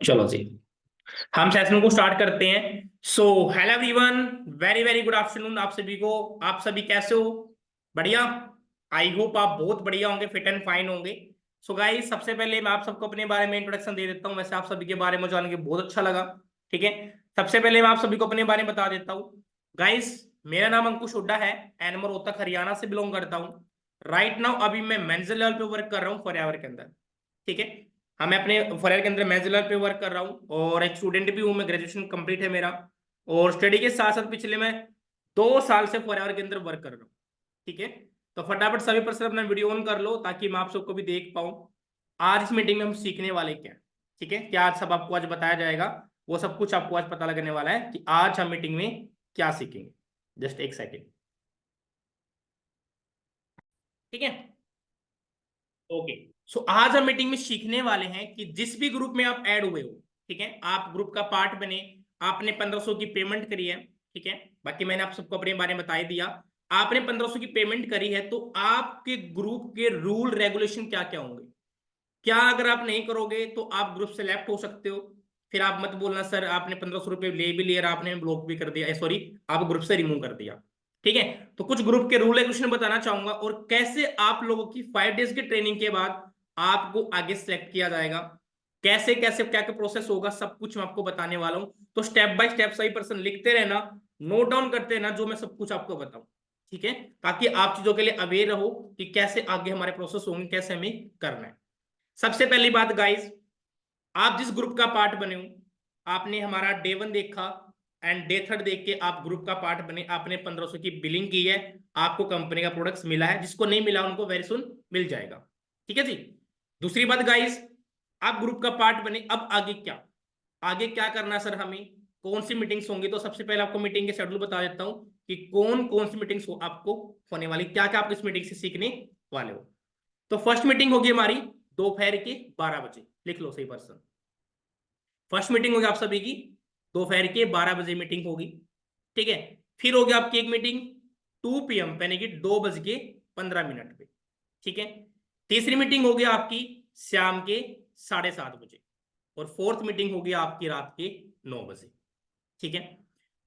चलो जी, हम सेशन को स्टार्ट करते हैं। So hello everyone, very very good afternoon आप सभी को। आप सभी कैसे हो? बढ़िया। आई होप आप बहुत बढ़िया होंगे, फिट एंड फाइन होंगे। सो गाइस, सबसे पहले मैं आप सबको अपने बारे में इंट्रोडक्शन दे देता हूँ। वैसे आप सभी के बारे में जान के बहुत अच्छा लगा। ठीक है, सबसे पहले मैं आप सभी को अपने बारे में बता देता हूँ। गाइस, मेरा नाम अंकुश हुड्डा है एंड मैं रोहतक हरियाणा से बिलोंग करता हूँ। राइट नाउ अभी मैं मेंस लेवल पे वर्क कर रहा हूँ फॉरएवर के अंदर। ठीक है, हाँ मैं अपने फॉरएवर के अंदर मेंस लेवल पे वर्क कर रहा हूँ और एक स्टूडेंट भी हूँ मैं। ग्रेजुएशन कंप्लीट है मेरा और स्टडी के साथ साथ पिछले मैं 2 साल से फॉरएवर के अंदर वर्क कर रहा हूँ। ठीक है, तो फटाफट सभी पर्सन अपना वीडियो ऑन कर लो ताकि मैं आप सबको भी देख पाऊँ। आज इस मीटिंग में हम सीखने वाले क्या हैं? ठीक है, क्या आज सब आपको आज बताया जाएगा, वो सब कुछ आपको आज पता लगने वाला है कि आज हम मीटिंग में क्या सीखेंगे। जस्ट एक सेकेंड। ठीक है, ओके। सो आज हम मीटिंग में सीखने वाले हैं कि जिस भी ग्रुप में आप ऐड हुए हो, ठीक है, आप ग्रुप का पार्ट बने, आपने 1500 की पेमेंट करी है। ठीक है, बाकी मैंने आप सबको अपने बारे में बता ही दिया। आपने 1500 की पेमेंट करी है तो आपके ग्रुप के रूल रेगुलेशन क्या क्या होंगे। क्या अगर आप नहीं करोगे तो आप ग्रुप से लेफ्ट हो सकते हो। फिर आप मत बोलना सर आपने 1500 रुपये ले भी लिया और आपने ब्लॉक भी कर दिया, सॉरी आप ग्रुप से रिमूव कर दिया। ठीक है, तो कुछ ग्रुप के रूल रेगुलेशन बताना चाहूंगा और कैसे आप लोगों की 5 डेज की ट्रेनिंग के बाद आपको आगे सेलेक्ट किया जाएगा। कैसे कैसे क्या क्या प्रोसेस होगा सब कुछ मैं आपको बताने वाला हूं। तो स्टेप बाय स्टेप सही पर्सन लिखते रहना, नोट डाउन करते रहना जो मैं सब कुछ आपको बताऊं। ठीक है, ताकि आप चीजों के लिए अवेयर रहो कि कैसे आगे हमारे प्रोसेस होंगे, कैसे हमें करना है। सबसे पहली बात गाइस, आप जिस ग्रुप का पार्ट बने हो, आपने हमारा डे 1 देखा एंड डे 3 देख के आप ग्रुप का पार्ट बने, आपने 1500 की बिलिंग की है, आपको कंपनी का प्रोडक्ट्स मिला है। जिसको नहीं मिला उनको वेरी सुन मिल जाएगा। ठीक है जी। दूसरी बात गाइस, आप ग्रुप का पार्ट बने, अब आगे क्या, आगे क्या करना है सर हमें, कौन सी मीटिंग्स होंगी। तो सबसे पहले आपको मीटिंग के शेड्यूल बता देता हूं कि कौन कौन सी मीटिंग्स हो आपको होने वाली, क्या क्या आप इस मीटिंग से सीखने वाले हो। तो फर्स्ट मीटिंग होगी हमारी दोपहर के 12 बजे, लिख लो सही पर्सन। फर्स्ट मीटिंग होगी आप सभी की दोपहर के 12 बजे मीटिंग होगी। ठीक है, फिर होगी आपकी एक मीटिंग 2 PM यानी कि 2 बज के 15 मिनट पे। ठीक है, तीसरी मीटिंग होगी आपकी शाम के 7:30 बजे और फोर्थ मीटिंग होगी आपकी रात के 9 बजे। ठीक है,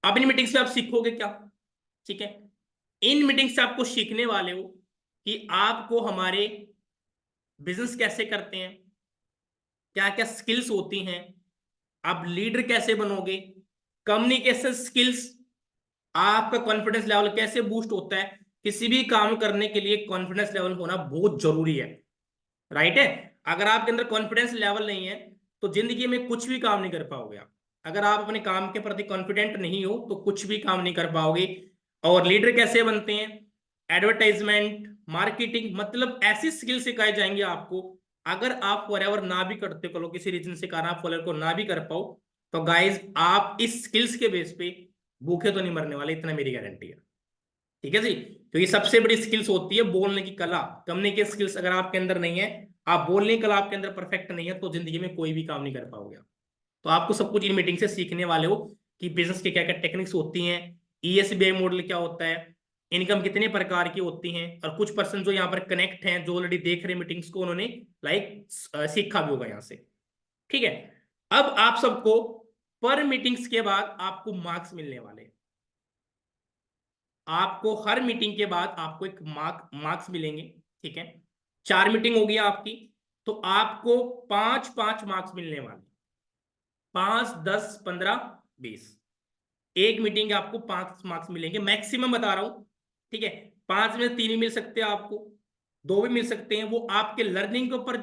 अब इन मीटिंग से आप सीखोगे क्या। ठीक है, इन मीटिंग से आपको सीखने वाले हो कि आपको हमारे बिजनेस कैसे करते हैं, क्या क्या स्किल्स होती हैं, आप लीडर कैसे बनोगे, कम्युनिकेशन स्किल्स, आपका कॉन्फिडेंस लेवल कैसे बूस्ट होता है। किसी भी काम करने के लिए कॉन्फिडेंस लेवल होना बहुत जरूरी है। राइट है, अगर आपके अंदर कॉन्फिडेंस लेवल नहीं है तो जिंदगी में कुछ भी काम नहीं कर पाओगे आप। अगर आप अपने काम के प्रति कॉन्फिडेंट नहीं हो तो कुछ भी काम नहीं कर पाओगे। और लीडर कैसे बनते हैं, एडवर्टाइजमेंट, मार्केटिंग, मतलब ऐसी स्किल सिखाई जाएंगी आपको। अगर आप फॉरएवर ना भी करते करो, किसी रीजन से कारण आप फॉरएवर को ना भी कर पाओ, तो गाइज आप इस स्किल्स के बेस पे भूखे तो नहीं मरने वाले, इतना मेरी गारंटी है। ठीक है जी, तो ये सबसे बड़ी स्किल्स होती है बोलने की कला। कम्युनिकेशन स्किल्स अगर आपके अंदर नहीं है, आप बोलने की कला आपके अंदर परफेक्ट नहीं है, तो जिंदगी में कोई भी काम नहीं कर पाओगे। तो आपको सब कुछ इन मीटिंग से सीखने वाले हो कि बिजनेस के क्या क्या टेक्निक्स होती हैं, ईएसबीआई मॉडल क्या होता है, इनकम कितने प्रकार की होती हैं। और कुछ पर्सन जो यहाँ पर कनेक्ट हैं, जो ऑलरेडी देख रहे मीटिंग्स को, उन्होंने लाइक सीखा भी होगा यहाँ से। ठीक है, अब आप सबको पर मीटिंग्स के बाद आपको मार्क्स मिलने वाले हैं। आपको हर मीटिंग के बाद आपको एक मार्क्स मिलेंगे। ठीक है, 4 मीटिंग होगी आपकी, तो आपको 5-5 मार्क्स मिलने वाले। 5, 10, 15, 20, एक मीटिंग के आपको 5 मार्क्स मिलेंगे मैक्सिमम बता रहा हूं। ठीक है, 5 में 3 भी मिल सकते हैं आपको, 2 भी मिल सकते हैं। वो आपके लर्निंग के ऊपर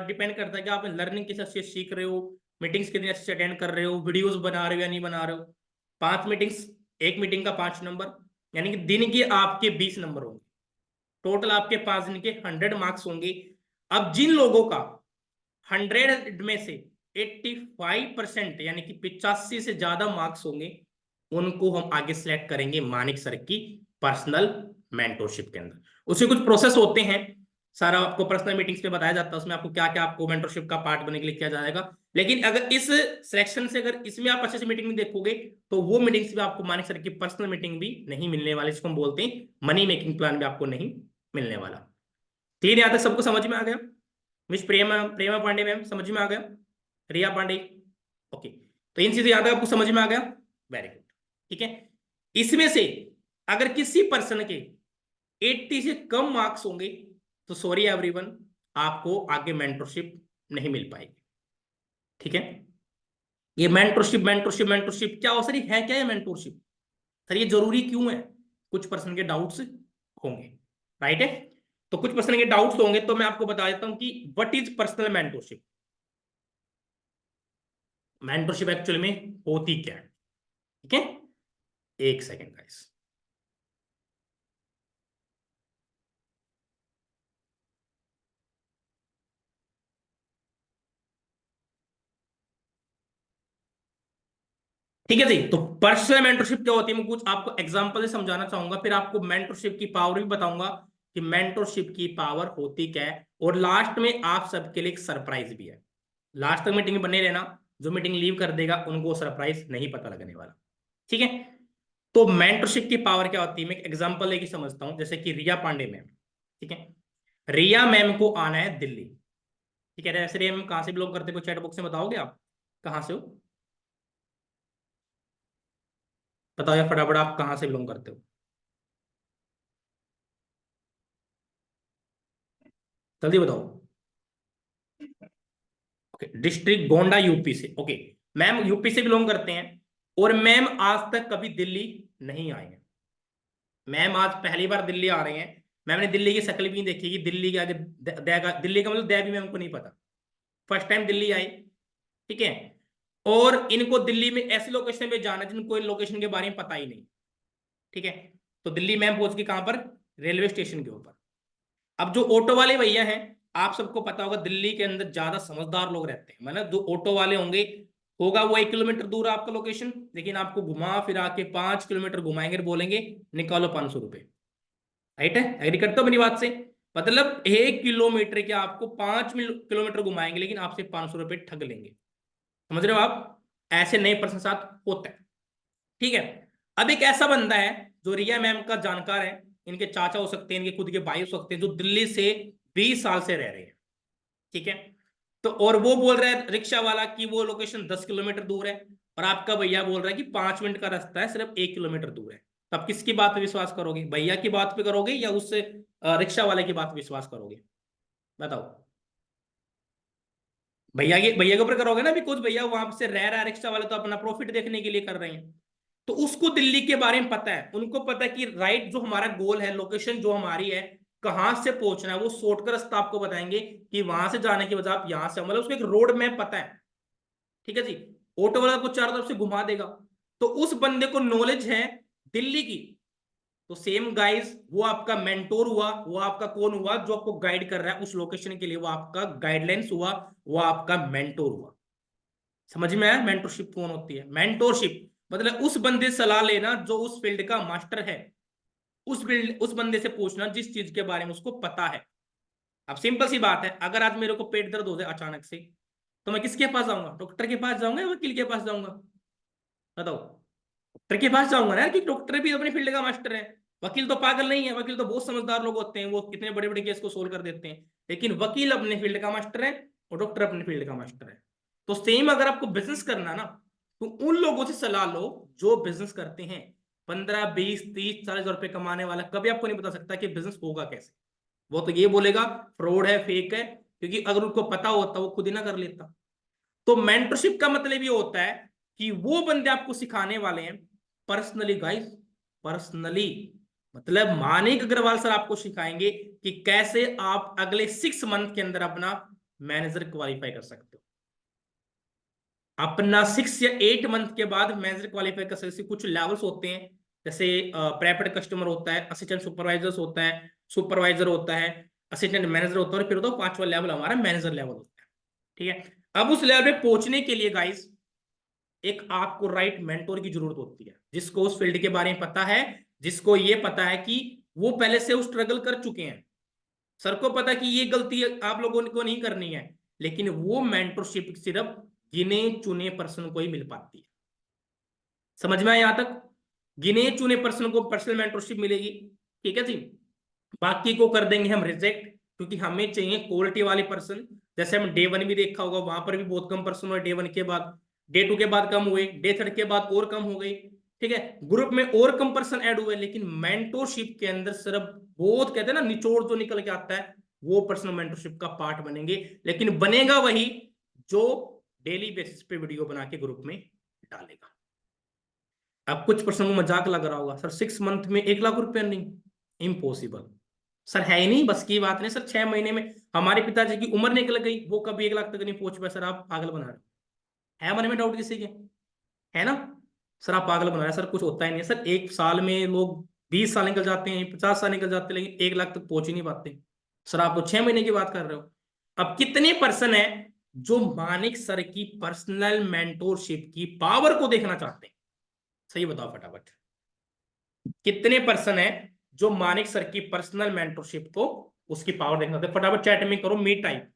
डिपेंड करता है कि आप लर्निंग किस अच्छे से सीख रहे हो, मीटिंग्स कितने अच्छे से अटेंड कर रहे हो, वीडियोस बना रहे हो या नहीं बना रहे हो। 5 मीटिंग्स, एक मीटिंग का 5 नंबर, यानी कि दिन के आपके 20 नंबर होंगे। टोटल आपके 5 दिन के 100 मार्क्स होंगे। अब जिन लोगों का 100 में से 85% यानी कि 85 से ज्यादा मार्क्स होंगे, उनको हम आगे सेलेक्ट करेंगे मानिक सर की पर्सनल मेंटरशिप के अंदर। उसके कुछ प्रोसेस होते हैं, सारा आपको पर्सनल मीटिंग्स पे बताया जाता है, उसमें आपको क्या क्या आपको मेंटरशिप का पार्ट बनने के लिए किया जाएगा। लेकिन अगर इस सिलेक्शन से अगर इसमें आप अच्छे से मीटिंग में देखोगे तो वो मीटिंग्स भी आपको मानिक सर की पर्सनल मीटिंग भी नहीं मिलने वाली, जिसको हम बोलते हैं मनी मेकिंग प्लान भी आपको नहीं मिलने वाला। क्लियर, यहाँ तक सबको समझ में आ गया। मिस प्रेमा प्रेमा पांडे मैम समझ में आ गया, रिया पांडे। ओके, तो इन चीजें याद है आपको, समझ में आ गया, वेरी गुड। ठीक है, इसमें से अगर किसी पर्सन के 80 से कम मार्क्स होंगे तो सॉरी एवरीवन, आपको आगे मेंटरशिप नहीं मिल पाएगी। ठीक है, ये मेंटरशिप मेंटरशिप मेंटरशिप क्या हो सर, ये है क्या ये मेंटरशिप, सर ये जरूरी क्यों है, कुछ पर्सन के डाउट्स होंगे, राइट है। तो कुछ पर्सन के डाउट्स होंगे, तो मैं आपको बता देता हूं कि what is personal mentorship. Mentorship actually में होती क्या है, ठीक है, एक सेकेंड गाइस। ठीक है जी, तो पर्सनल मेंटरशिप क्या होती है, मैं कुछ आपको एग्जांपल से समझाना चाहूंगा, फिर आपको मेंटरशिप की पावर भी बताऊंगा कि मेंटरशिप की पावर होती क्या है, और लास्ट में आप सबके लिए एक सरप्राइज भी है। लास्ट तक मीटिंग में बने रहना, जो मीटिंग लीव कर देगा उनको सरप्राइज नहीं पता लगने वाला। ठीक है, तो मेंटरशिप की पावर क्या होती है, मैं एक एग्जांपल लेके समझता हूं, जैसे कि रिया पांडे मैम। ठीक है, रिया मैम को आना है दिल्ली। ठीक है, जैसे रिया मैम कहाँ से बिलोंग करते हो, चैट बॉक्स में बताओगे आप कहाँ से हो, बताओ यार फटाफट, आप कहाँ से बिलोंग करते हो, जल्दी बताओ। ओके, डिस्ट्रिक्ट गोंडा यूपी से, ओके। मैम यूपी से बिलोंग करते हैं, और मैम आज तक कभी दिल्ली नहीं आए हैं। मैम आज पहली बार दिल्ली आ रहे हैं। मैम ने दिल्ली की शक्ल भी नहीं देखी कि दिल्ली के आगे दिल्ली का मतलब दया भी मैम को नहीं पता, फर्स्ट टाइम दिल्ली आए। ठीक है, और इनको दिल्ली में ऐसी लोकेशन पे जाना है जिनको इन लोकेशन के बारे में पता ही नहीं। ठीक है, तो दिल्ली मैम पहुंच गई कहां पर, रेलवे स्टेशन के ऊपर। अब जो ऑटो वाले भैया हैं, आप सबको पता होगा दिल्ली के अंदर ज्यादा समझदार लोग रहते हैं, मतलब जो ऑटो वाले होंगे, होगा वो 1 किलोमीटर दूर है आपका लोकेशन, लेकिन आपको घुमा फिरा के 5 किलोमीटर घुमाएंगे और बोलेंगे निकालो 500 रुपए। राइट है, एग्री करते हो मेरी बात से, मतलब 1 किलोमीटर के आपको 5 किलोमीटर घुमाएंगे, लेकिन आपसे 500 रुपए ठग लेंगे। समझ रहे हो आप, ऐसे नए पर्सन साथ होता है। ठीक है, अब एक ऐसा बंदा है जो रिया मैम का जानकार है, इनके चाचा हो सकते हैं, इनके खुद के भाई हो सकते हैं, जो दिल्ली से 20 साल से रह रहे हैं। ठीक है, तो और वो बोल रहा है रिक्शा वाला कि वो लोकेशन 10 किलोमीटर दूर है, और आपका भैया बोल रहा है कि 5 मिनट का रास्ता है, सिर्फ 1 किलोमीटर दूर है। तो आप किसकी बात पे विश्वास करोगे, भैया की बात पे करोगे या उससे रिक्शा वाले की बात पे विश्वास करोगे, बताओ। भैया के ऊपर करोगे ना, बिकॉज भैया वहां से रह रहा है, रिक्शा वाले तो अपना प्रॉफिट देखने के लिए कर रहे हैं। तो उसको दिल्ली के बारे में पता है, उनको पता है कि राइट जो हमारा गोल है, लोकेशन जो हमारी है, कहां से पहुंचना है, वो शॉर्टकट रास्ता आपको बताएंगे कि वहां से जाने के बजाय आप यहां से, मतलब उसको एक रोड मैप पता है। ठीक है जी, ऑटो वाला को चारों तरफ से घुमा देगा। तो उस बंदे को नॉलेज है दिल्ली की। तो सेम गाइस, वो आपका मेंटोर हुआ, वो आपका कौन हुआ, जो आपको गाइड कर रहा है उस लोकेशन के लिए, वो आपका गाइडलाइंस हुआ, वो आपका मेंटोर हुआ। समझ में आया मेंटोरशिप कौन होती है, मेंटोरशिप मतलब उस बंदे से सलाह लेना जो उस फील्ड का मास्टर है, उस बंदे से पूछना जिस चीज के बारे में उसको पता है। अब सिंपल सी बात है, अगर आज मेरे को पेट दर्द हो जाए अचानक से, तो मैं किसके पास जाऊंगा, डॉक्टर के पास जाऊंगा या वकील के पास जाऊंगा, बताओ। डॉक्टर के पास जाऊंगा ना यार, क्योंकि डॉक्टर भी अपनी फील्ड का मास्टर है। वकील तो पागल नहीं है, वकील तो बहुत समझदार लोग होते हैं, वो कितने बड़े बड़े केस को सोल्व कर देते हैं। लेकिन वकील अपने फील्ड का मास्टर है, और डॉक्टर अपने फील्ड का मास्टर है। तो सेम अगर आपको बिजनेस करना ना, तो उन लोगों से सलाह लो जो बिजनेस करते हैं। 15 20 30 40 हजार रुपए कमाने वाला कभी आपको नहीं बता सकता कि बिजनेस होगा कैसे। वो तो ये बोलेगा फ्रॉड है, फेक है, क्योंकि अगर उनको पता होता वो खुद ही ना कर लेता। तो मेंटरशिप का मतलब ये होता है कि वो बंदे आपको सिखाने वाले हैं पर्सनली गाइस, पर्सनली, मतलब मानिक अग्रवाल सर आपको सिखाएंगे कि कैसे आप अगले 6 मंथ के अंदर अपना मैनेजर क्वालिफाई कर सकते हो। अपना 6 या 8 मंथ के बाद मैनेजर क्वालिफाई कर सकते, कुछ लेवल्स होते हैं, जैसे प्रेपेड कस्टमर होता है, असिस्टेंट सुपरवाइजर होता है, सुपरवाइजर होता है, असिस्टेंट मैनेजर होता है, और फिर होता है 5वां लेवल हमारा मैनेजर लेवल होता है। ठीक है, अब उस लेवल पे पहुंचने के लिए गाइस एक आपको राइट मेंटोर की जरूरत होती है, जिसको उस फील्ड के बारे में पता है, जिसको ये पता है कि वो पहले से उस स्ट्रगल कर चुके हैं। सर को पता कि ये गलती आप लोगों को नहीं करनी है, लेकिन वो मेंटरशिप सिर्फ गिने चुने पर्सन को ही मिल पाती है। समझ में आया यहां तक, गिने चुने पर्सन को पर्सनल मेंटरशिप मिलेगी। ठीक है जी, बाकी को कर देंगे हम रिजेक्ट, क्योंकि हमें चाहिए क्वालिटी वाले पर्सन। जैसे हम डे 1 भी देखा होगा, वहां पर भी बहुत कम पर्सन हुए डे 1 के बाद। डे 2 के बाद कम हुए, डे 3 के बाद और कम हो गए, ठीक है। ग्रुप में और कम पर्सन ऐड हुए, लेकिन मेंटोरशिप के अंदर सिर्फ बहुत, कहते हैं ना, निचोड़ जो निकल के आता है वो पर्सनल मेंटरशिप का पार्ट बनेंगे। लेकिन बनेगा वही जो डेली बेसिस पे वीडियो बना के ग्रुप में डालेगा। अब कुछ पर्सन को मजाक लग रहा होगा, सर 6 मंथ में 1 लाख रुपए अर्निंग, इम्पॉसिबल सर, है ही नहीं, बस की बात नहीं सर। 6 महीने में हमारे पिताजी की उम्र निकल गई, वो कभी 1 लाख तक नहीं पहुंच पाए सर, आप पागल बना रहे हैं? मन में डाउट किसी के है ना? सर आप पागल बना रहे हैं सर, कुछ होता ही नहीं है सर। 1 साल में लोग 20 साल निकल जाते हैं, 50 साल निकल जाते हैं, लेकिन 1 लाख तक पहुंच ही नहीं पाते। सर आप तो 6 महीने की बात कर रहे हो। अब कितने पर्सन है जो मानिक सर की पर्सनल मेंटोरशिप की पावर को देखना चाहते हैं? सही बताओ फटाफट, कितने पर्सन है जो मानिक सर की पर्सनल मेंटरशिप को, उसकी पावर देखना चाहते हैं? फटाफट चैट में करो मी टाइप,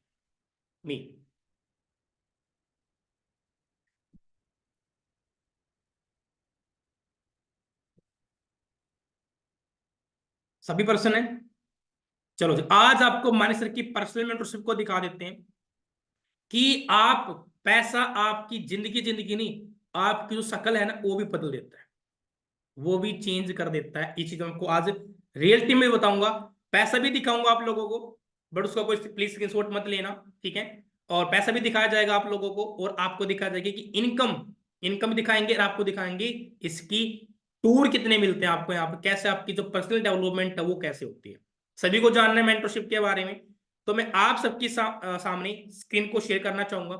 मी। सभी पर्सन है। चलो जी, आज आपको मानिक सर की पर्सनल मेंटरशिप को दिखा देते हैं कि आप, पैसा आपकी जिंदगी जिंदगी नहीं, आपकी जो शक्ल है ना वो भी बदल देता है, वो भी चेंज कर देता है। ये चीज हमको आज रियलिटी में बताऊंगा, पैसा भी दिखाऊंगा आप लोगों को, बट उसका कोई प्लीज स्क्रीनशॉट मत लेना, ठीक है। और पैसा भी दिखाया जाएगा आप लोगों को, और आपको दिखाया जाएगा कि इनकम, इनकम दिखाएंगे, और आपको दिखाएंगे इसकी टूर कितने मिलते हैं आपको यहाँ पे, कैसे आपकी जो पर्सनल डेवलपमेंट है वो कैसे होती है। सभी को जानना है मेंटरशिप के बारे में, तो मैं आप सबकी सामने स्क्रीन को शेयर करना चाहूंगा,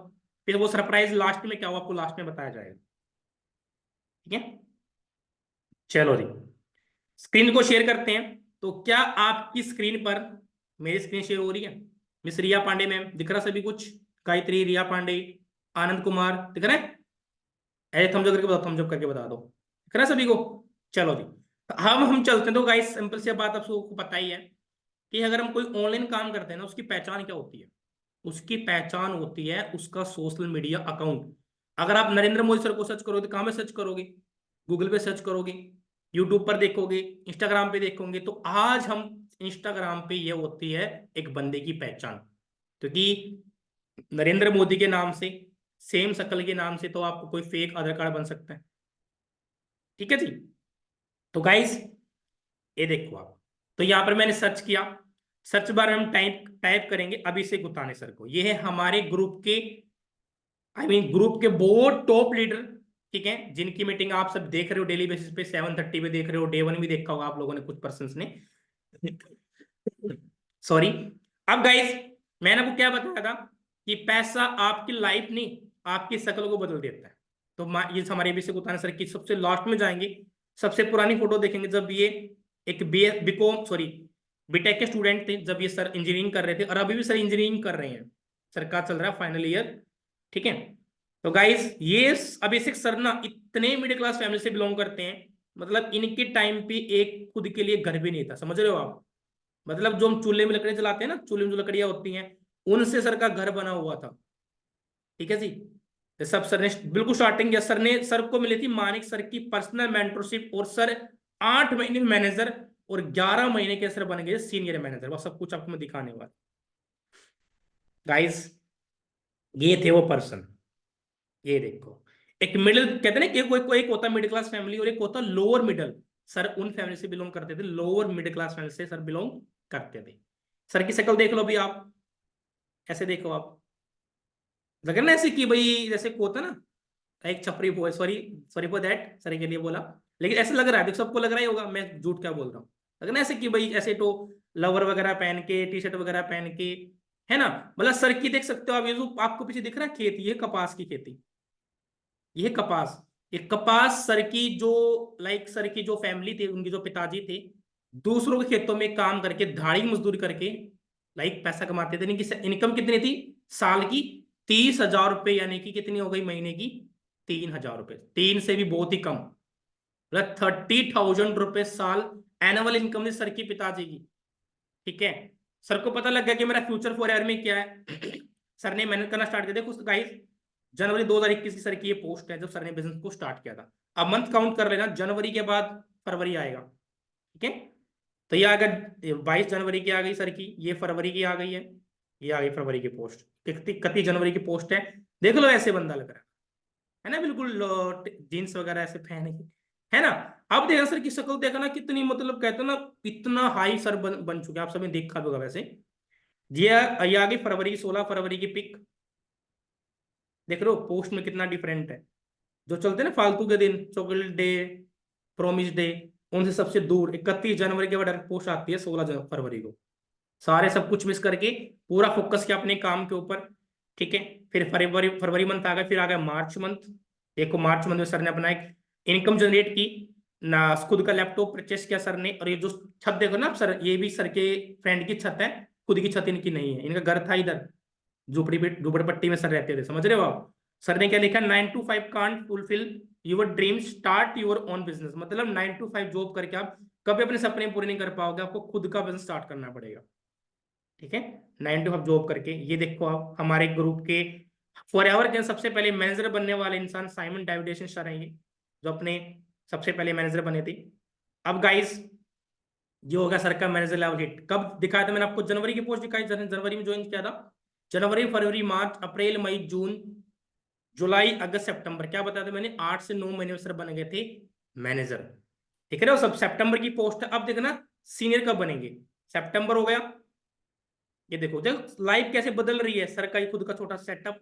फिर वो सरप्राइज लास्ट में क्या हो आपको लास्ट में बताया जाएगा, ठीक है। चलो जी, स्क्रीन को शेयर करते हैं। तो क्या आपकी स्क्रीन पर मेरी स्क्रीन शेयर हो रही है? मिस रिया पांडे मैम दिख रहा सभी कुछ? गायत्री, रिया पांडे, आनंद कुमार दिख रहा है? ऐसे थम्स अप करके बताओ, थम्स अप करके बता दो, दिख रहा है सभी को? चलो जी, तो हम चलते हैं। तो गाइस सिंपल सी बात आप सबको पता ही है कि अगर हम कोई ऑनलाइन काम करते हैं ना, उसकी पहचान क्या होती है? उसकी पहचान होती है उसका सोशल मीडिया अकाउंट। अगर आप नरेंद्र मोदी सर को सर्च करोगे तो कहाँ में सर्च करोगे? गूगल पे सर्च करोगे, यूट्यूब पर देखोगे, इंस्टाग्राम पे देखोगे। तो आज हम इंस्टाग्राम पे ये होती है एक बंदे की पहचान, क्योंकि नरेंद्र मोदी के नाम से, सेम शक्ल के नाम से तो आपको कोई फेक आधार कार्ड बन सकता है, ठीक है जी। तो गाइस ये देखो आप, तो यहाँ पर मैंने सर्च किया, सर्च बार में हम टाइप टाइप करेंगे अभिषेक गुताने सर को। ये है हमारे ग्रुप के, ग्रुप के बहुत टॉप लीडर, ठीक है, जिनकी मीटिंग आप सब देख रहे हो डेली बेसिस पे, 7:30 पे देख रहे हो, डे 1 भी देखा होगा आप लोगों ने, कुछ पर्सन ने, सॉरी। अब गाइस मैंने आपको क्या बताया था कि पैसा आपकी लाइफ नहीं, आपकी शक्ल को बदल देता है। तो ये हमारे अभिषेक गुताने सर की सबसे लास्ट में जाएंगे, सबसे पुरानी फोटो देखेंगे जब ये एक बीकॉम सॉरी बीटेक के स्टूडेंट थे, जब ये सर इंजीनियरिंग कर रहे थे, और अभी भी सर इंजीनियरिंग कर रहे हैं, सर का चल रहा है फाइनल ईयर, ठीक है। तो गाइस ये अभिषेक सर ना इतने मिडिल क्लास फैमिली से बिलोंग करते हैं, मतलब इनके टाइम पे एक खुद के लिए घर भी नहीं था, समझ रहे हो आप? मतलब जो हम चूल्हे में लकड़ियां जलाते हैं ना, चूल्हे में जो लकड़ियां होती हैं, उनसे सर का घर बना हुआ था, ठीक है जी। तो सब सर ने बिल्कुल स्टार्टिंग किया, सर ने, सर को मिली थी मानिक सर की पर्सनल मेंटरशिप, और सर 8 महीने में मैनेजर, और 11 महीने के सर बन गए सीनियर मैनेजर। वो सब कुछ आपको मैं दिखाने वाला गाइस। ये थे वो पर्सन, ये देखो, एक मिडिल, कहते हैं ना कि कोई एक होता मिडिल क्लास फैमिली और एक होता लोअर मिडिल, सर उन फैमिली से बिलोंग करते थे, लोअर मिडिल क्लास फैमिली से सर बिलोंग करते थे। सर की शक्ल देख लो भी आप, ऐसे देखो आप, लग रहा है ना ऐसे कि भाई जैसे को होता ना एक छपरी boy, sorry sorry for that, sir के लिए बोला, लेकिन ऐसे लग रहा है, देख सबको लग रहा ही होगा, मैं झूठ क्या बोल रहा हूँ। लग रहा है ऐसे कि भाई ऐसे तो लवर वगैरह पहन के, टी शर्ट वगैरह पहन के, है ना? मतलब सर की देख सकते हो आप, ये जो आपको पीछे दिख रहा है खेत, ये कपास की खेती, ये कपास, ये कपास सर की जो, लाइक सर की जो फैमिली थी, उनके जो पिताजी थे, दूसरों के खेतों में काम करके दिहाड़ी मजदूरी करके लाइक पैसा कमाते थे। इनकी इनकम कितनी थी साल की? 30,000 रुपए, यानी कि कितनी हो गई महीने की? 3,000 रुपए, तीन से भी बहुत ही कम, मतलब 30,000 रुपए साल एनुअल इनकम थी सर की पिताजी की, ठीक है। सर को पता लग गया कि मेरा फ्यूचर फॉर में क्या है। सर ने मेहनत करना स्टार्ट कर दिया। कुछ गाइस जनवरी 2021 की सर की ये पोस्ट है, जब सर ने बिजनेस को स्टार्ट किया था। अब मंथ काउंट कर लेना, जनवरी के बाद फरवरी आएगा, ठीक है। तो ये अगर 22 जनवरी की आ गई सर की, ये फरवरी की आ गई है, ये आ गई फरवरी की पोस्ट, 31 जनवरी की पोस्ट है। देख लो ऐसे बंदा लग रहा है, है ना, बिल्कुल जीन्स वगैरह ऐसे पहने के, है ना। अब देखा सर की शक्ल देखा ना, कितनी मतलब कहते हैं ना, इतना हाई सर बन चुके हैं, आप सबने देखा भी होगा वैसे। ये आ गई फरवरी, 16 फरवरी की पिक, देख रहे हो पोस्ट में कितना डिफरेंट है। जो चलते हैं ना फालतू के दिन, चॉकलेट डे, प्रोमिस डे, उनसे सबसे दूर 31 जनवरी के बाद डायरेक्ट पोस्ट आती है 16 फरवरी को। सारे सब कुछ मिस करके पूरा फोकस किया अपने काम के ऊपर, ठीक है। फिर फरवरी फरवरी मंथ आ गया, फिर आ गया मार्च मंथ। देखो मार्च मंथ में सर ने अपना एक इनकम जनरेट की ना, खुद का लैपटॉप परचेस किया सर ने। और ये जो छत देखो ना आप सर, ये भी सर के फ्रेंड की छत है, खुद की छत इनकी नहीं है। इनका घर था इधर झुपड़पट्टी में सर रहते थे, समझ रहे हो आप। सर ने क्या लिखा, 9 to 5 can't fulfil your dream, start your own business. मतलब 9 to 5 जॉब करके आप कभी अपने सपने पूरे नहीं कर पाओगे, आपको खुद का बिजनेस स्टार्ट करना पड़ेगा, ठीक है। 9 to 5 जॉब करके। ये देखो आप हमारे ग्रुप के फॉरएवर के सबसे पहले मैनेजर बनने वाले इंसान साइमन डेविडेशन सर हैं, ये जो अपने सबसे पहले मैनेजर बने थे। अब गाइस, ये होगा सर का मैनेजर लेवल हिट। कब दिखाया था मैंने आपको, जनवरी की पोस्ट दिखाई, जनवरी में ज्वाइन किया था। जनवरी फरवरी मार्च अप्रैल मई जून जुलाई अगस्त सितंबर, क्या बताया था मैंने, 8 से 9 महीने में सर बन गए थे मैनेजर। ठीक है ना, सब सितंबर की पोस्ट है। अब देखना सीनियर कब बनेंगे, सितंबर हो गया। ये देखो देखो लाइफ कैसे बदल रही है, सर का ही खुद का छोटा सेटअप।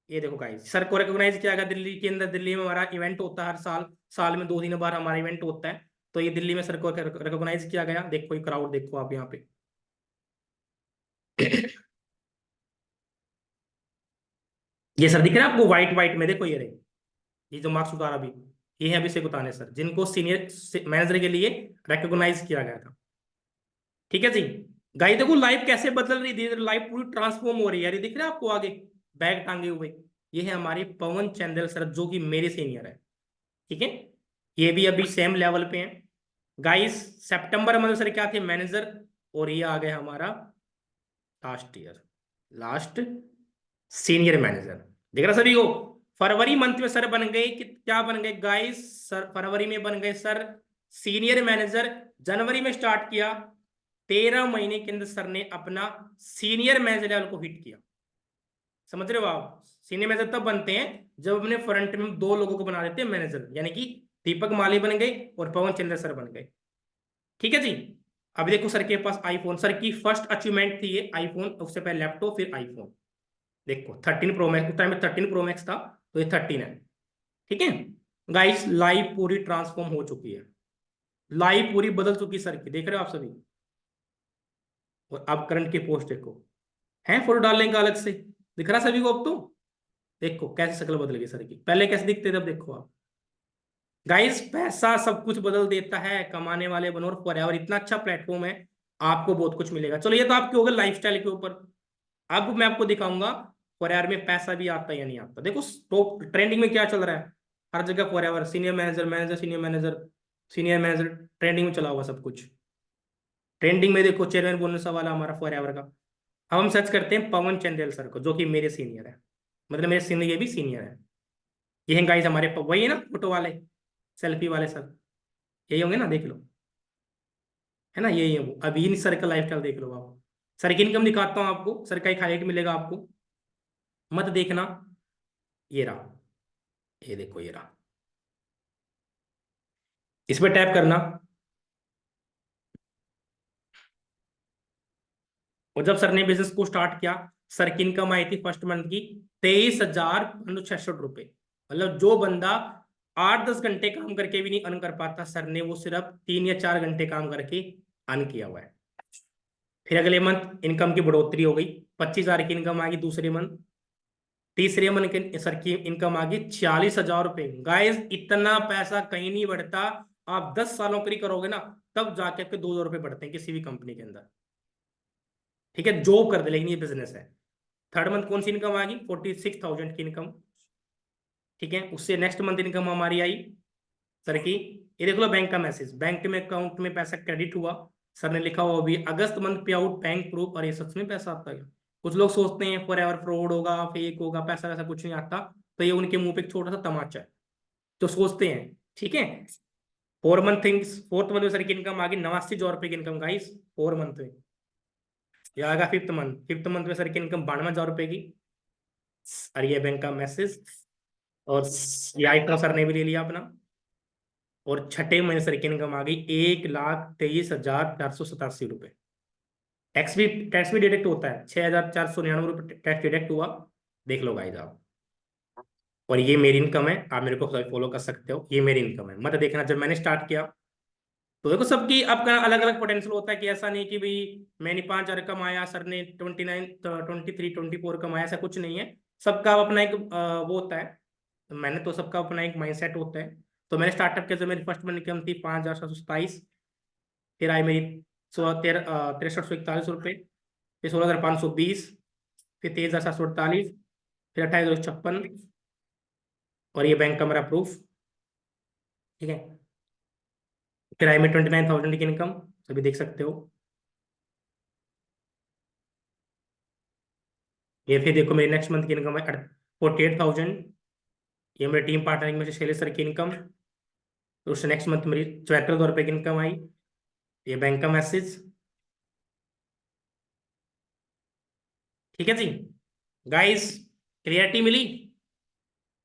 ये देखो गाइस, सर को रिकॉग्नाइज किया गया दिल्ली के अंदर। दिल्ली में हमारा इवेंट होता है हर साल, साल में 2 दिन बार हमारा इवेंट होता है। तो ये दिल्ली में सर को रिकॉग्नाइज किया गया। देखो ये क्राउड देखो आप यहाँ पे। ये सर दिख रहा है आपको व्हाइट व्हाइट में, देखो ये रहे, ये जो मार्क्स उतारा अभी, ये है अभिषेक उताने सर, जिनको सीनियर मैनेजर के लिए रिकॉग्नाइज किया गया था। ठीक है जी। गाइस देखो लाइफ कैसे बदल रही है, लाइफ पूरी ट्रांसफॉर्म हो रही है यार। ये दिख रहा है आपको आगे बैग टांगे हुए, ये है हमारे पवन चंदेल सर, जो कि मेरे सीनियर है, ठीक है। ये भी अभी सेम लेवल पे हैं गाइस। सितंबर में सर क्या थे, मैनेजर। और ये आ गया हमारा last year, last senior manager. देख रहा सभी को। फरवरी मंथ में सर बन गए कि क्या बन गए गाइस, सर फरवरी में बन गए सर सीनियर मैनेजर। जनवरी में स्टार्ट किया, 13 महीने के अंदर सर ने अपना सीनियर मैनेजर लेवल को हिट किया। समझ रहे हो आप, सीनियर मैनेजर तब बनते हैं जब अपने फ्रंट में 2 लोगों को बना देते हैं मैनेजर, यानी कि दीपक माली बन गए और पवन चंद्र सर बन गए। ठीक है जी। अभी देखो सर के पास आईफोन, सर की फर्स्ट अचीवमेंट थी ये आईफोन, उससे पहले लैपटॉप फिर आईफोन। देखो 13 प्रो मैक्स, उस टाइम में 13 प्रो मैक्स था, तो ये 13 है। ठीक है गाइस, लाइफ पूरी ट्रांसफॉर्म हो चुकी है, लाइफ पूरी बदल चुकी सर की, देख रहे हो आप सभी। और अब करंट की पोस्ट देखो, है फोटो डालने का अलग से, दिख रहा सभी को अब तो। देखो कैसे शक्ल बदल गई सर की, पहले कैसे दिखते थे अब देखो आप। गाइस पैसा सब कुछ बदल देता है, कमाने वाले बनो और फॉरएवर इतना अच्छा प्लेटफॉर्म है, आपको बहुत कुछ मिलेगा। चलो ये तो आपके होगा लाइफस्टाइल के ऊपर। अब मैं आपको दिखाऊंगा फॉरएवर में पैसा भी आता है या नहीं आता। देखो टॉप ट्रेंडिंग में क्या चल रहा है, हर जगह forever, senior manager, manager senior manager, senior manager, trending में चला हुआ सब कुछ। ट्रेंडिंग में देखो चेयरमैन बोनस वाला हमारा फॉरएवर का। अब हम सर्च करते हैं पवन चंदेल सर को, जो कि मेरे सीनियर है, मतलब मेरे सीनियर, ये भी सीनियर है। ये हैं गाइस हमारे वही है ना फोटो वाले, सेल्फी वाले सर, यही होंगे ना, देख लो, है ना, यही है वो। अभी इन सर का लाइफ स्टाइल देख लो आप। सर की इनकम दिखाता हूँ आपको, सर का एक हाईलाइट मिलेगा आपको, मत देखना। ये रहा, ये देखो ये रहा, इस पर टैप करना। और जब सर ने बिजनेस को स्टार्ट किया, सर की इनकम आई थी फर्स्ट मंथ की 23,566 रुपए। मतलब जो बंदा 8-10 घंटे काम करके भी नहीं अर्न कर पाता, सर ने वो सिर्फ 3 या 4 घंटे काम करके अर्न किया हुआ है। फिर अगले मंथ इनकम की बढ़ोतरी हो गई, 25,000 की इनकम आ गई दूसरे मंथ। तीसरे मंथ के सर की इनकम आ गई 46,000 रुपए। गाइस इतना पैसा कहीं नहीं बढ़ता, आप 10 सालों के लिए करोगे ना, तब जाके आपके 2,000 रुपए बढ़ते हैं किसी भी कंपनी के अंदर। ठीक है, जॉब कर दे, लेकिन ये बिजनेस है। थर्ड मंथ कौन सी इनकम आ गई, 46,000 की इनकम। ठीक है, उससे नेक्स्ट मंथ इनकम हमारी आई सर की, ये देख लो बैंक का मैसेज, बैंक में अकाउंट में पैसा क्रेडिट हुआ। सर ने लिखा हुआ भी अगस्त मंथ पे आउट बैंक प्रूफ, और ये सच में पैसा आता है। कुछ लोग सोचते हैं फॉर एवर फ्रॉड होगा, फेक होगा, पैसा वैसा कुछ नहीं आता। तो ये उनके मुंह पे एक छोटा सा तमाचा है, जो सोचते हैं। ठीक है, 4 मंथ थिंग्स, फोर्थ मंथ में सर की इनकम आ गई 89,000 रुपए की इनकम गाइस, 4 मंथ में। ये आएगा फिफ्थ मंथ, फिफ्थ मंथ में सर की इनकम 92,000 रुपए की। आर्य बैंक का मैसेज, और ये आइटम सर ने भी ले लिया अपना। और छठे महीने सर की इनकम आ गई 1,23,487 रुपये। टैक्स भी डिडक्ट होता है, 6,499 रुपये टैक्स डिडक्ट हुआ। देख लो भाई साहब। और ये मेरी इनकम है, आप मेरे को फॉलो कर सकते हो, ये मेरी इनकम है। मत देखना जब मैंने स्टार्ट किया तो देखो सबकी आपका अलग अलग पोटेंशियल होता है, कि ऐसा नहीं कि भाई मैंने 5,000 कमाया, सर ने 29, 23, 24 कमाया, ऐसा कुछ नहीं है। सबका अपना एक वो होता है। मैंने तो सबका अपना एक माइंडसेट होता है। तो मैंने स्टार्टअप किया जब मेरी फर्स्ट मंथ इनकम थी 5,727। फिर आई मेरी 63,641 रुपये। फिर 16,520। फिर 23,748। फिर 28,156। और ये बैंक का मेरा प्रूफ। ठीक है। फिर आई में 29,000 की इनकम, सभी देख सकते हो। ये फिर देखो मेरी नेक्स्ट मंथ की इनकम है 48,000। ये मेरे टीम पार्टनर में से शैलेश सर की इनकम। तो उससे नेक्स्ट मंथ मेरी 74,000 रुपये की इनकम आई। ये बैंक का मैसेज। ठीक है जी। गाइस, क्लियरिटी मिली?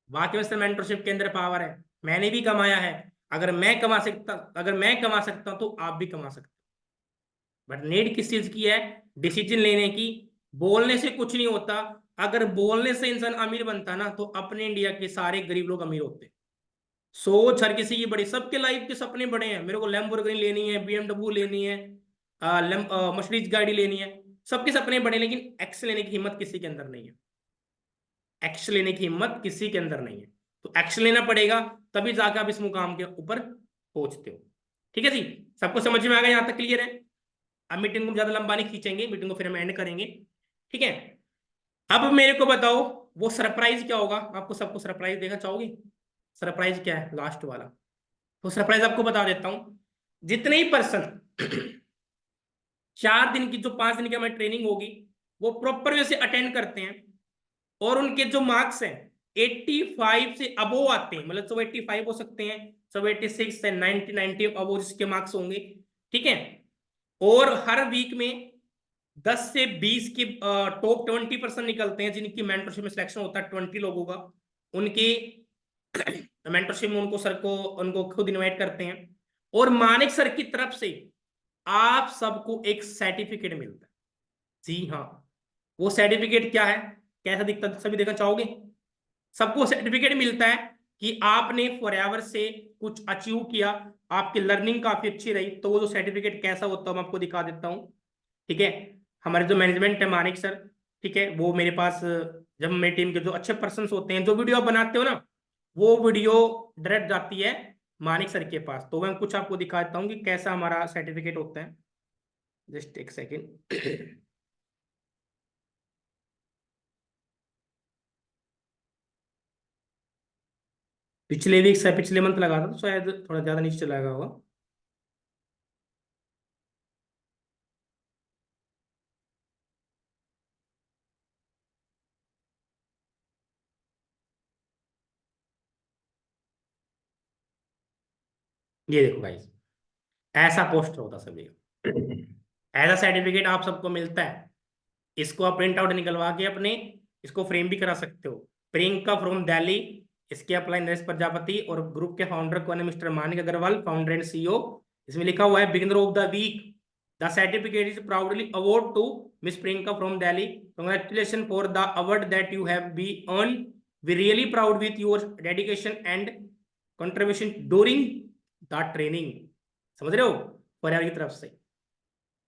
वाकई में मेंटरशिप के अंदर पावर है। मैंने भी कमाया है। अगर मैं कमा सकता हूं तो आप भी कमा सकते हो। बट नीड किस चीज की है? डिसीजन लेने की। बोलने से कुछ नहीं होता। अगर बोलने से इंसान अमीर बनता ना, तो अपने इंडिया के सारे गरीब लोग अमीर होते। सोच हर किसी की बड़ी, सबके लाइफ के सपने बड़े हैं। मेरे को लैम्बोर्गिनी लेनी है, BMW लेनी है, मर्सिडीज गाड़ी लेनी है। सबके सपने बड़े, लेकिन एक्स लेने की हिम्मत किसी के अंदर नहीं है। एक्शन लेने की हिम्मत किसी के अंदर नहीं है। तो एक्शन लेना पड़ेगा, तभी जाकर आप इस मुकाम के ऊपर पहुंचते हो। ठीक है जी। सबको समझ में आ गया? यहां तक क्लियर है? अब मीटिंग को ज्यादा लंबा नहीं खींचेंगे, मीटिंग को फिर हम एंड करेंगे। ठीक है। अब मेरे को बताओ, वो सरप्राइज क्या होगा? आपको सबको सरप्राइज देखना चाहोगे? सरप्राइज क्या है लास्ट वाला? तो सरप्राइज आपको बता देता हूं। जितने ही पर्सन 4 दिन की, जो 5 दिन की हमारी ट्रेनिंग होगी, वो प्रॉपर वे से अटेंड करते हैं, और उनके जो मार्क्स हैं 85 से अबोव आते हैं, मतलब 185 हो सकते हैं, 186 से 90 अबोव जिसके मार्क्स होंगे। ठीक है। और हर वीक में 10 से 20 की टॉप 20% निकलते हैं, जिनकी मेंटरशिप में सिलेक्शन होता है 20 लोगों का। उनकी मेंटरशिप में उनको खुद इनवाइट करते हैं। और मानिक सर की तरफ से आप सबको एक सर्टिफिकेट मिलता है। जी हाँ। वो सर्टिफिकेट क्या है, कैसा दिखता है, सभी देखना चाहोगे? सबको सर्टिफिकेट मिलता है कि आपने फॉरएवर से कुछ अचीव किया, आपकी लर्निंग काफी अच्छी रही। तो वो जो सर्टिफिकेट कैसा होता है मैं आपको दिखा देता हूँ। ठीक है। हमारे जो मैनेजमेंट है, मानिक सर, ठीक है, वो मेरे पास, जब मेरी टीम के जो अच्छे पर्सन होते हैं, जो वीडियो आप बनाते हो ना, वो वीडियो डायरेक्ट जाती है मानिक सर के पास। तो मैं कुछ आपको दिखा देता हूँ कि कैसा हमारा सर्टिफिकेट होता है। जस्ट एक सेकेंड। पिछले वीक से पिछले मंथ लगा था, तो शायद थोड़ा ज्यादा नीचे चला गया होगा। ये देखो गाइस, ऐसा पोस्टर होता सभी का। ऐसा सर्टिफिकेट आप सबको मिलता है। इसको आप प्रिंट आउट निकलवा के अपने इसको फ्रेम भी करा सकते हो। प्रियंका फ्रॉम दिल्ली, इसके अप्लाई नरेश प्रजापति, और ग्रुप के फाउंडर कौन है? Mister Manik Agarwal, founder and CEO। इसमें लिखा हुआ है beginner of the week, the certificate is proudly award to miss Priyanka from Delhi. Congratulation for the award that you have be earn. We really proud with your dedication and contribution during the training. समझ रहे हो? Forever की तरफ से।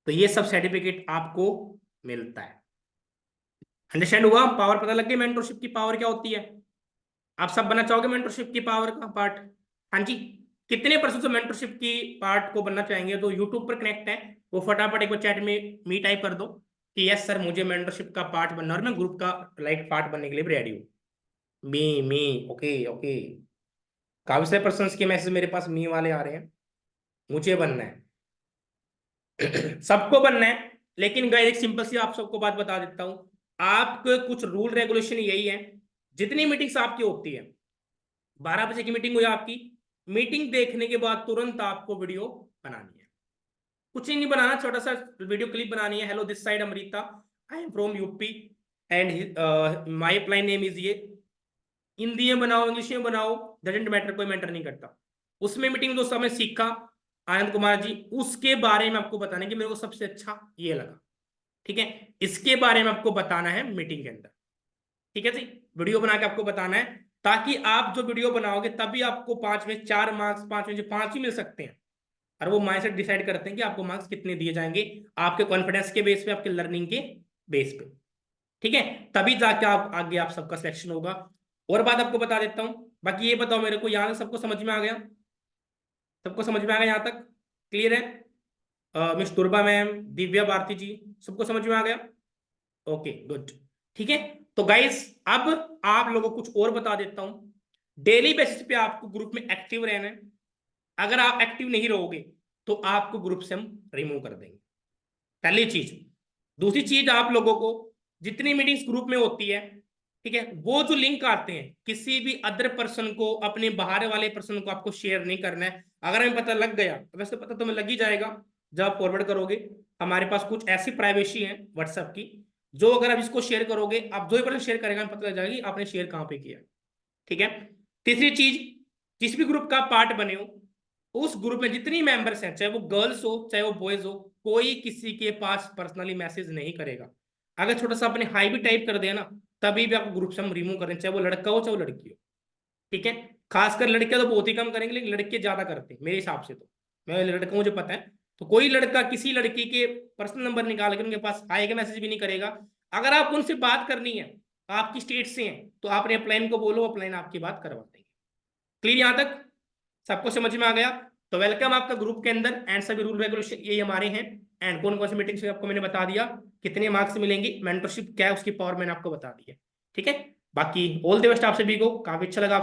तो ये सब certificate आपको मिलता है। अंडरस्टैंड हुआ? पावर पता लग गई मेंटरशिप की पावर क्या होती है? आप सब बनना चाहोगे मेंटरशिप की पावर का पार्ट? हाँ जी। कितने पर्सन जो मेंटरशिप की पार्ट को बनना चाहेंगे, तो यूट्यूब पर कनेक्ट है, वो फटाफट एक बार चैट में मी टाइप कर दो कि यस सर, मुझे मेंटरशिप का पार्ट बनना है और मैं ग्रुप का लाइक पार्ट बनने के लिए रेडी हूँ। मी ओके ओके। काफी सारे पर्सन के मैसेज मेरे पास मी वाले आ रहे हैं। मुझे बनना है। सबको बनना है। लेकिन गाइस एक सिंपल सी आप सबको बात बता देता हूं। आपके कुछ रूल रेगुलेशन यही है। जितनी मीटिंग्स आपकी होती है, 12 बजे की मीटिंग हुई आपकी, मीटिंग देखने के बाद तुरंत आपको वीडियो बनानी है। कुछ ही नहीं बनाना, छोटा सा वीडियो क्लिप बनानी है। Hello this side Amrita, I am from UP. And my apply name is ये, हिंदी में बनाओ इंग्लिश में बनाओ, डजेंट मैटर, कोई मैटर नहीं करता। उसमें मीटिंग में दोस्तों हमने सीखा आनंद कुमार जी, उसके बारे में आपको बताना है कि मेरे को सबसे अच्छा ये लगा, ठीक है, इसके बारे में आपको बताना है मीटिंग के अंदर, ठीक है जी, वीडियो बना के आपको बताना है, ताकि आप जो वीडियो बनाओगे तभी आपको 5 में 4 मार्क्स, 5 में से 5 ही मिल सकते हैं। और वो माइंडसेट डिसाइड करते हैं कि आपको मार्क्स कितने दिए जाएंगे, आपके कॉन्फिडेंस के बेस पे, आपके लर्निंग के बेस पे, ठीक है, तभी जाके आप आगे आप सबका सिलेक्शन होगा। और बात आपको बता देता हूं, बाकी ये बताओ मेरे को, यहाँ सबको समझ में आ गया? सबको समझ में आ गया यहाँ तक? क्लियर है? मिस दुर्बा मैम, दिव्या भारती जी, सबको समझ में आ गया? ओके गुड, ठीक है। तो गाइस अब आप लोगों को कुछ और बता देता हूं, डेली बेसिस पे आपको ग्रुप में एक्टिव रहना है। अगर आप एक्टिव नहीं रहोगे तो आपको ग्रुप से हम रिमूव कर देंगे, पहली चीज। दूसरी चीज, आप लोगों को जितनी मीटिंग्स ग्रुप में होती है, ठीक है, वो जो लिंक आते हैं किसी भी अदर पर्सन को, अपने बाहर वाले पर्सन को आपको शेयर नहीं करना है। अगर हमें पता लग गया, वैसे पता तो हमें लग ही जाएगा जब आप फॉरवर्ड करोगे, हमारे पास कुछ ऐसी प्राइवेसी है व्हाट्सएप की, जो अगर आप इसको शेयर करोगे, आप जो ही पर्सन शेयर करेगा हमें पता लग जाएगा कि आपने शेयर कहाँ पे किया, ठीक है। तीसरी चीज, जिस भी ग्रुप का पार्ट बने हो, उस ग्रुप में जितनी मेंबर्स हैं, चाहे वो गर्ल्स हो चाहे वो बॉयज हो, कोई किसी के पास पर्सनली मैसेज नहीं करेगा। अगर छोटा सा अपने हाई भी टाइप कर दिया ना, तभी भी आपको ग्रुप से हम रिमूव करें, चाहे वो लड़का हो चाहे वो लड़की हो, ठीक है। खासकर लड़कियां तो बहुत ही कम करेंगे, लेकिन लड़के ज्यादा करते हैं मेरे हिसाब से, तो मैं लड़का हूं, मुझे पता है। तो कोई लड़का किसी लड़की के पर्सनल नंबर निकाल के उनके पास हाई का मैसेज भी नहीं करेगा। अगर आप उनसे बात करनी है, आपकी स्टेट से हैं, तो आपने अपलाइन को बोलो, अपलाइन आपकी बात करवा देंगे। क्लियर यहां तक? सबको समझ में आ गया? तो वेलकम आपका ग्रुप के अंदर, एंड सभी रूल रेगुलेशन ये हमारे हैं। एंड कौन कौन सी मीटिंग से आपको मैंने बता दिया, कितने मार्क्स मिलेंगी, मेंटरशिप क्या है उसकी पावर मैंने आपको बता दी है, ठीक है। बाकी ऑल द बेस्ट आप सभी को, काफी अच्छा लगा।